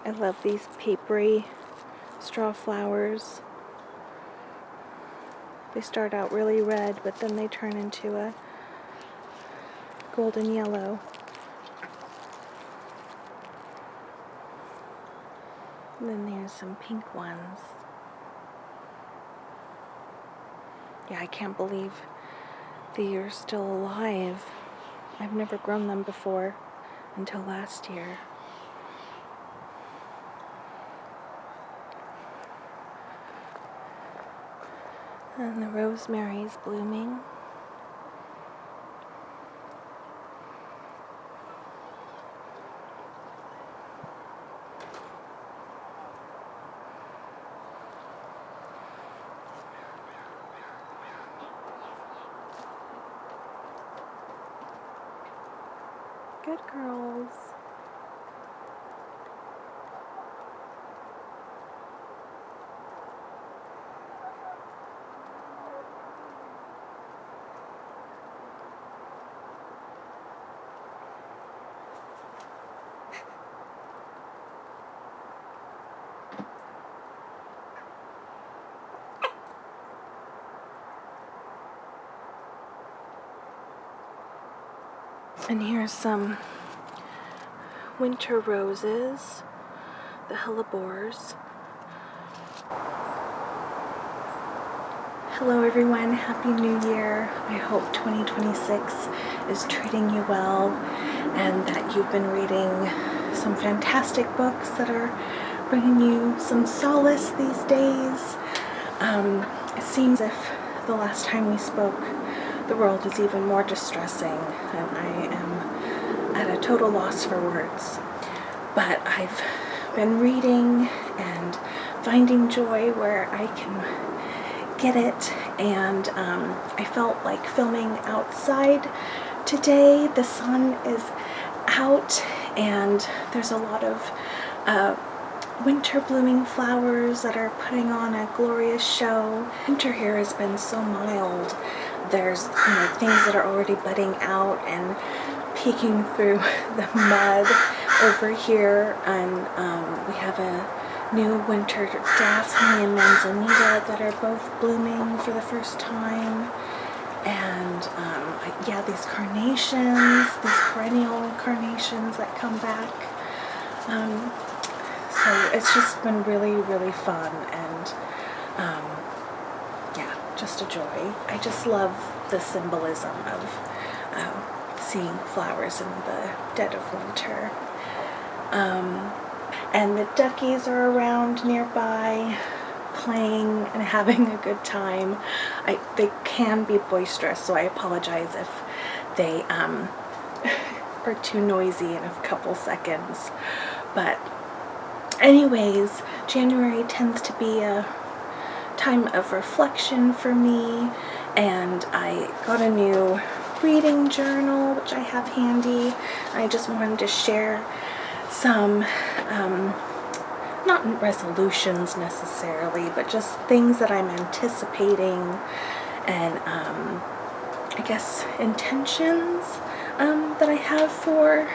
I love these papery straw flowers. They start out really red, but then they turn into a golden yellow. And then there's some pink ones. Yeah, I can't believe they are still alive. I've never grown them before until last year. And the rosemary's blooming. Good girls. And here's some winter roses, the hellebores. Hello everyone, Happy New Year. I hope 2026 is treating you well and that you've been reading some fantastic books that are bringing you some solace these days. It seems as if the last time we spoke, the world is even more distressing, and I am at a total loss for words. But I've been reading and finding joy where I can get it, and I felt like filming outside today. The sun is out and there's a lot of winter blooming flowers that are putting on a glorious show. Winter here has been so mild. There's things that are already budding out and peeking through the mud over here, and we have a new winter daphne and manzanita that are both blooming for the first time. And yeah, these carnations, these perennial carnations that come back. So it's just been really, really fun, and yeah, just a joy. I just love the symbolism of seeing flowers in the dead of winter. And the duckies are around nearby, playing and having a good time. They can be boisterous, so I apologize if they are too noisy in a couple seconds. But anyways, January tends to be a time of reflection for me, and I got a new reading journal which I have handy. I just wanted to share some not resolutions necessarily, but just things that I'm anticipating, and I guess intentions that I have for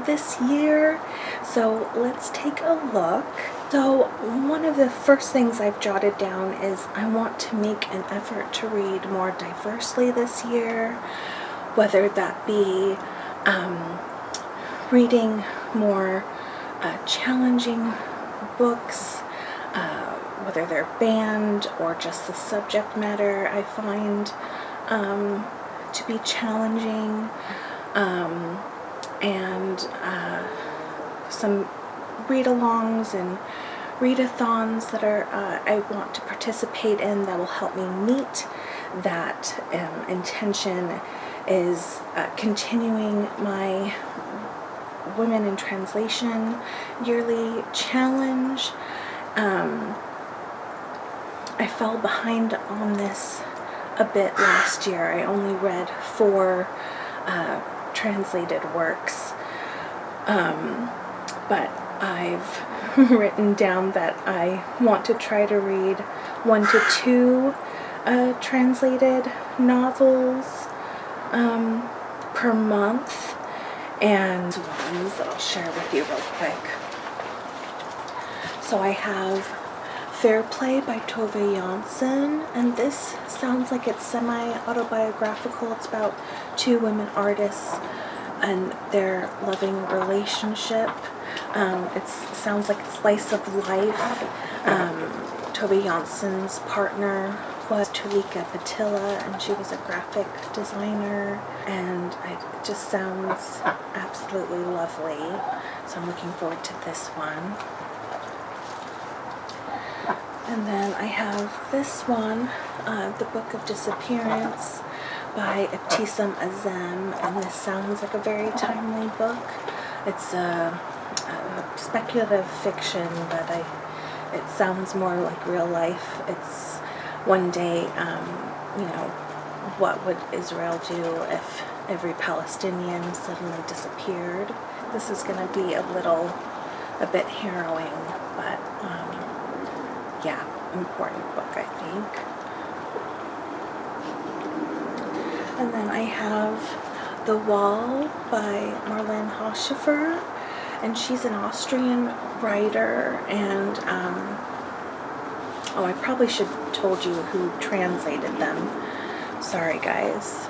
this year. So let's take a look. So one of the first things I've jotted down is I want to make an effort to read more diversely this year, whether that be reading more challenging books, whether they're banned or just the subject matter I find to be challenging, and some read-alongs and readathons that are I want to participate in that will help me meet that intention, is continuing my Women in Translation yearly challenge. I fell behind on this a bit last year. I only read 4 translated works, but I've written down that I want to try to read 1 to 2 translated novels per month, and ones that I'll share with you real quick. So I have Fair Play by Tove Jansson, and this sounds like it's semi-autobiographical. It's about two women artists and their loving relationship. It sounds like a slice of life. Tove Jansson's partner was Tulika Patilla, and she was a graphic designer, and it just sounds absolutely lovely. So I'm looking forward to this one. And then I have this one, the Book of Disappearance by Ibtisām Azim, and this sounds like a very timely book. It's a speculative fiction, but it sounds more like real life. It's one day, what would Israel do if every Palestinian suddenly disappeared? This is going to be a bit harrowing, but yeah, important book, I think. And then I have The Wall by Marlen Haushofer, and she's an Austrian writer, and I probably should have told you who translated them. Sorry, guys.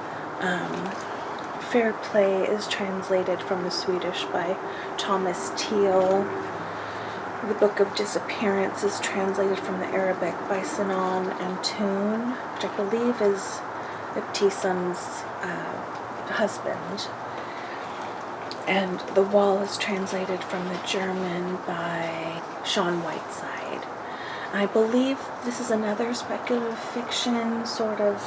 Fair Play is translated from the Swedish by Thomas Teal. The Book of Disappearance is translated from the Arabic by Sinan Antoun, which I believe is Ibtisam's husband. And The Wall is translated from the German by Sean Whiteside. I believe this is another speculative fiction, sort of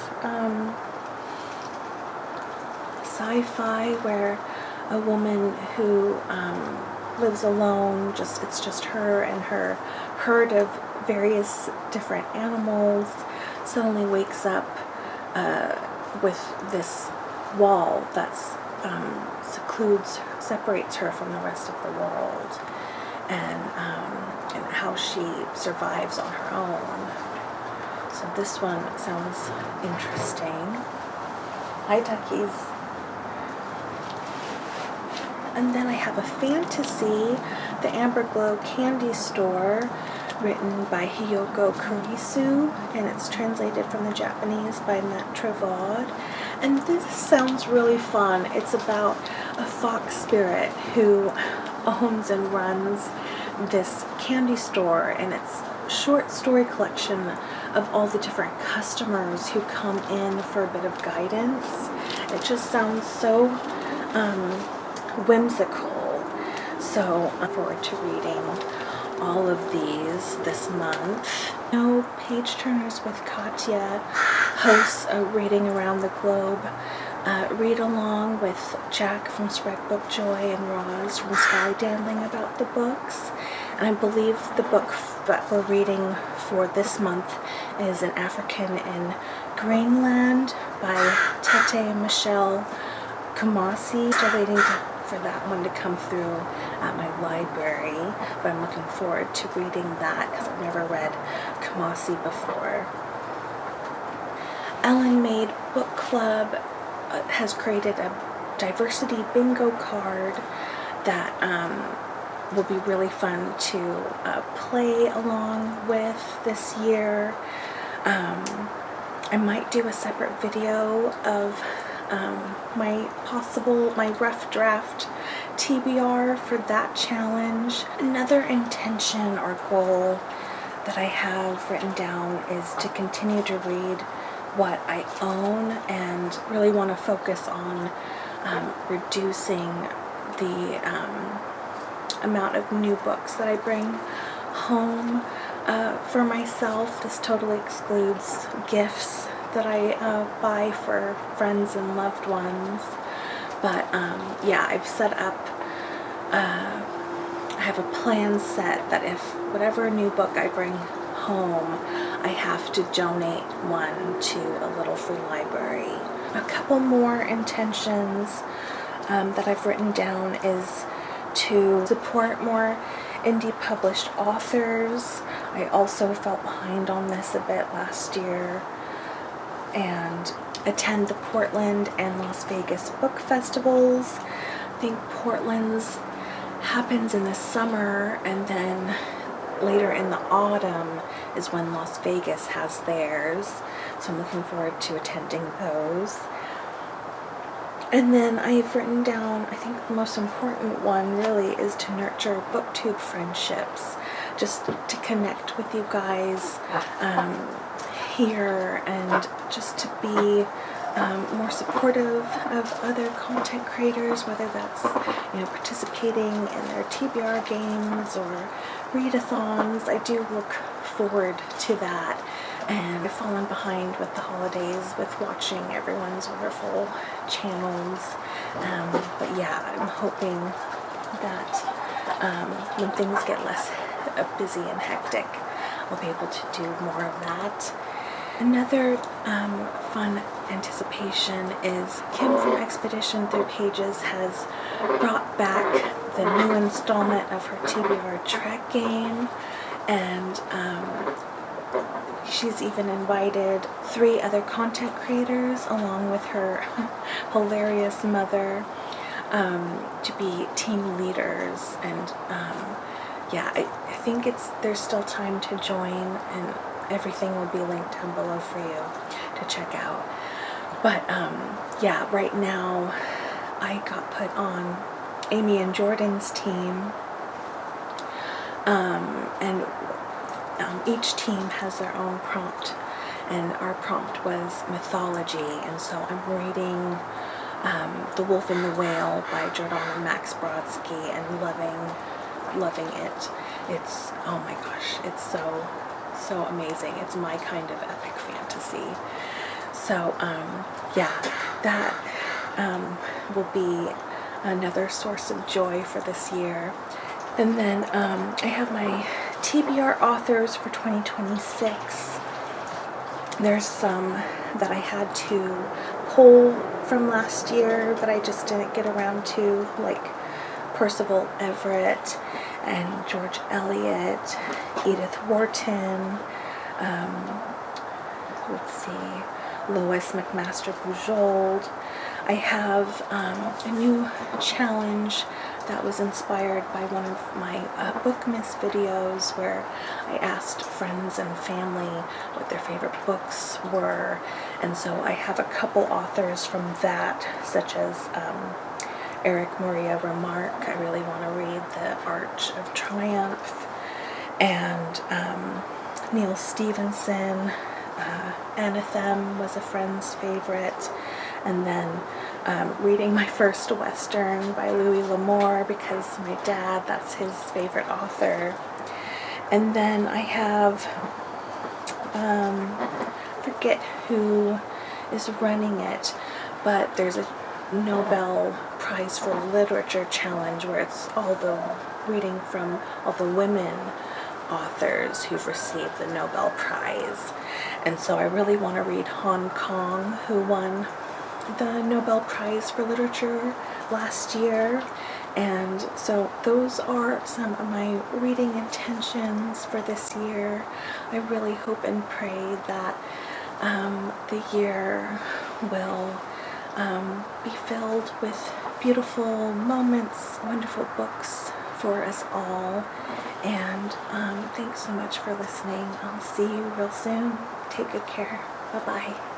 sci-fi, where a woman who lives alone, it's just her and her herd of various different animals, suddenly wakes up with this wall that's separates her from the rest of the world, and how she survives on her own. So this one sounds interesting. Hi, Tuckies. And then I have a fantasy, The Amberglow Candy Store, written by Hiyoko Kurisu, and it's translated from the Japanese by Matt Travaud. And this sounds really fun. It's about a fox spirit who owns and runs this candy store, and it's a short story collection of all the different customers who come in for a bit of guidance. It just sounds so whimsical. So I'm forward to reading all of these this month. No Page Turners with Katya hosts a Reading Around the Globe read along with Jack from Spread Book Joy and Roz from Sky Dandling about the books. And I believe the book that we're reading for this month is An African in Greenland by Tete-Michel Kpomassie. Still waiting for that one to come through at my library, but I'm looking forward to reading that because I've never read Kpomassie before. Ellen Made Book Club has created a diversity bingo card that will be really fun to play along with this year. I might do a separate video of my rough draft TBR for that challenge. Another intention or goal that I have written down is to continue to read what I own, and really want to focus on reducing the amount of new books that I bring home for myself. This totally excludes gifts that I buy for friends and loved ones. But yeah, I've set up, I have a plan set that if whatever new book I bring home, I have to donate one to a little free library. A couple more intentions that I've written down is to support more indie published authors. I also fell behind on this a bit last year. And attend the Portland and Las Vegas book festivals. I think Portland's happens in the summer, and then later in the autumn is when Las Vegas has theirs, so I'm looking forward to attending those. And then I've written down, I think the most important one really is to nurture booktube friendships, just to connect with you guys here, and just to be more supportive of other content creators, whether that's, you know, participating in their TBR games or readathons. I do look forward to that, and I've fallen behind with the holidays with watching everyone's wonderful channels, but yeah, I'm hoping that when things get less busy and hectic, I'll be able to do more of that. Another fun anticipation is Kim from Expedition Through Pages has brought back the new installment of her TBR Trek game, and she's even invited 3 other content creators along with her hilarious mother to be team leaders, and yeah, I think there's still time to join, and everything will be linked down below for you to check out. But yeah, right now I got put on Amy and Jordan's team, and each team has their own prompt, and our prompt was mythology, and so I'm reading The Wolf and the Whale by Jordanna Max Brodsky and loving it. It's, oh my gosh, it's so amazing. It's my kind of epic fantasy. So yeah, that will be another source of joy for this year. And then I have my TBR authors for 2026. There's some that I had to pull from last year that I just didn't get around to, like Percival Everett and George Eliot, Edith Wharton, let's see, Lois McMaster Bujold. I have a new challenge that was inspired by one of my Book Miss videos, where I asked friends and family what their favorite books were, and so I have a couple authors from that, such as Eric Maria Remarque. I really want to read The Arch of Triumph, and Neil Stevenson. Anathem was a friend's favorite, and then reading my first Western by Louis L'Amour, because my dad, that's his favorite author. And then I have, forget who is running it, but there's a Nobel Prize for Literature challenge where it's all the reading from all the women authors who've received the Nobel Prize. And so I really want to read Hong Kong, who won the Nobel Prize for Literature last year. And so those are some of my reading intentions for this year. I really hope and pray that the year will be filled with beautiful moments, wonderful books for us all. And thanks so much for listening. I'll see you real soon. Take good care. Bye-bye.